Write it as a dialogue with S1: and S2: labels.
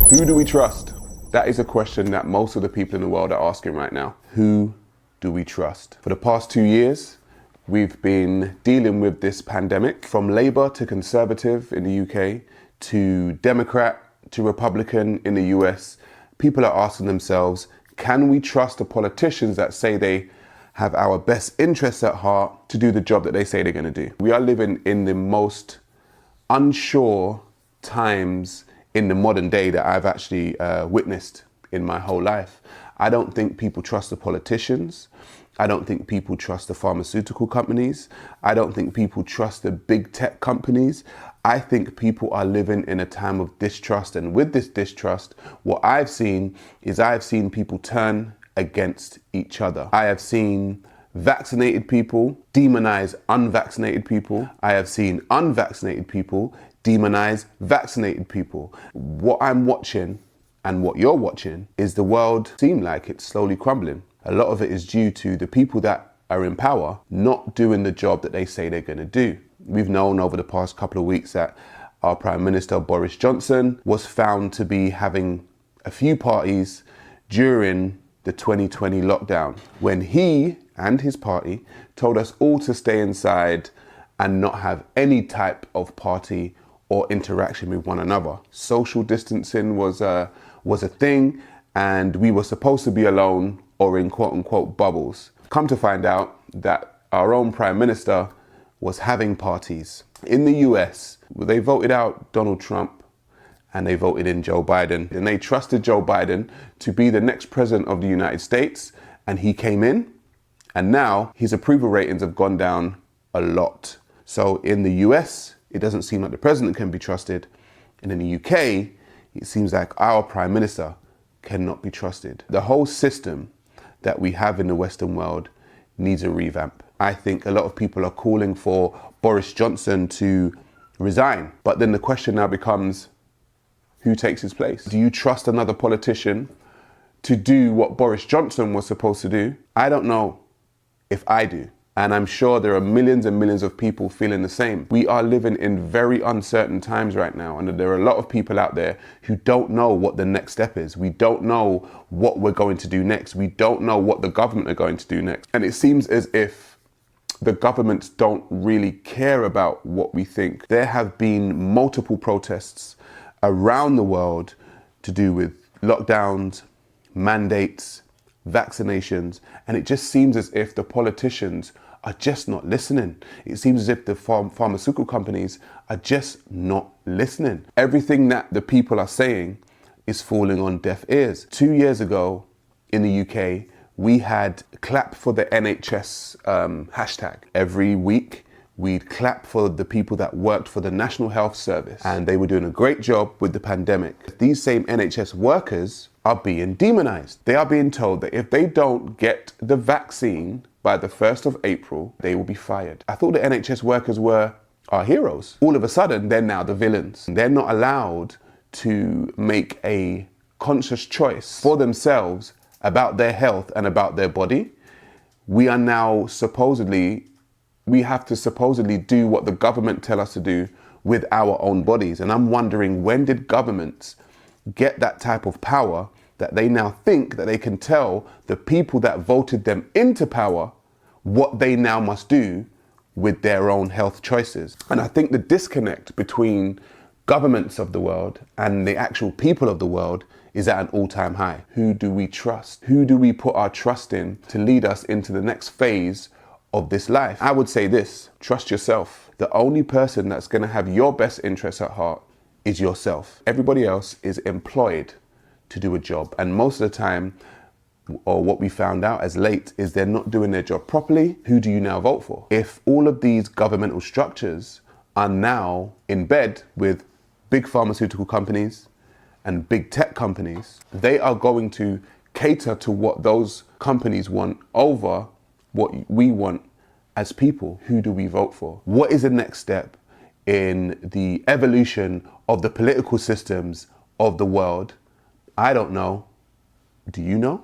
S1: Who do we trust? That is a question that most of the people in the world are asking right now. Who do we trust? For the past 2 years, we've been dealing with this pandemic, from Labour to Conservative in the UK, to Democrat to Republican in the US. People are asking themselves, can we trust the politicians that say they have our best interests at heart to do the job that they say they're going to do? We are living in the most unsure times in the modern day that I've actually witnessed in my whole life. I don't think people trust the politicians. I don't think people trust the pharmaceutical companies. I don't think people trust the big tech companies. I think people are living in a time of distrust. And with this distrust, what I've seen is people turn against each other. I have seen vaccinated people demonize unvaccinated people. I have seen unvaccinated people demonize vaccinated people. What I'm watching and what you're watching is the world seem like it's slowly crumbling. A lot of it is due to the people that are in power not doing the job that they say they're going to do. We've known over the past couple of weeks that our Prime Minister Boris Johnson was found to be having a few parties during the 2020 lockdown, when he and his party told us all to stay inside and not have any type of party or interaction with one another. Social distancing was a thing, and we were supposed to be alone or in quote unquote bubbles. Come to find out that our own Prime Minister was having parties. In the U.S, they voted out Donald Trump and they voted in Joe Biden, and they trusted Joe Biden to be the next president of the United States, and he came in, and now his approval ratings have gone down a lot. So in the US, it doesn't seem like the president can be trusted. And in the UK, it seems like our Prime Minister cannot be trusted. The whole system that we have in the Western world needs a revamp. I think a lot of people are calling for Boris Johnson to resign. But then the question now becomes, who takes his place? Do you trust another politician to do what Boris Johnson was supposed to do? I don't know if I do. And I'm sure there are millions and millions of people feeling the same. We are living in very uncertain times right now. And there are a lot of people out there who don't know what the next step is. We don't know what we're going to do next. We don't know what the government are going to do next. And it seems as if the governments don't really care about what we think. There have been multiple protests around the world to do with lockdowns, mandates, vaccinations, and it just seems as if the politicians are just not listening. It seems as if the pharmaceutical companies are just not listening. Everything that the people are saying is falling on deaf ears. 2 years ago in the UK, we had clap for the NHS hashtag. Every week, we'd clap for the people that worked for the National Health Service, and they were doing a great job with the pandemic. These same NHS workers are being demonized. They are being told that if they don't get the vaccine by the 1st of April, they will be fired. I thought the NHS workers were our heroes. All of a sudden, they're now the villains. They're not allowed to make a conscious choice for themselves about their health and about their body. We have to supposedly do what the government tell us to do with our own bodies. And I'm wondering, when did governments get that type of power that they now think that they can tell the people that voted them into power what they now must do with their own health choices? And I think the disconnect between governments of the world and the actual people of the world is at an all-time high. Who do we trust? Who do we put our trust in to lead us into the next phase of this life? I would say this: trust yourself. The only person that's going to have your best interests at heart is yourself. Everybody else is employed to do a job, and most of the time, or what we found out as late, is they're not doing their job properly. Who do you now vote for? If all of these governmental structures are now in bed with big pharmaceutical companies and big tech companies, they are going to cater to what those companies want over what we want as people. Who do we vote for? What is the next step in the evolution of the political systems of the world? I don't know. Do you know?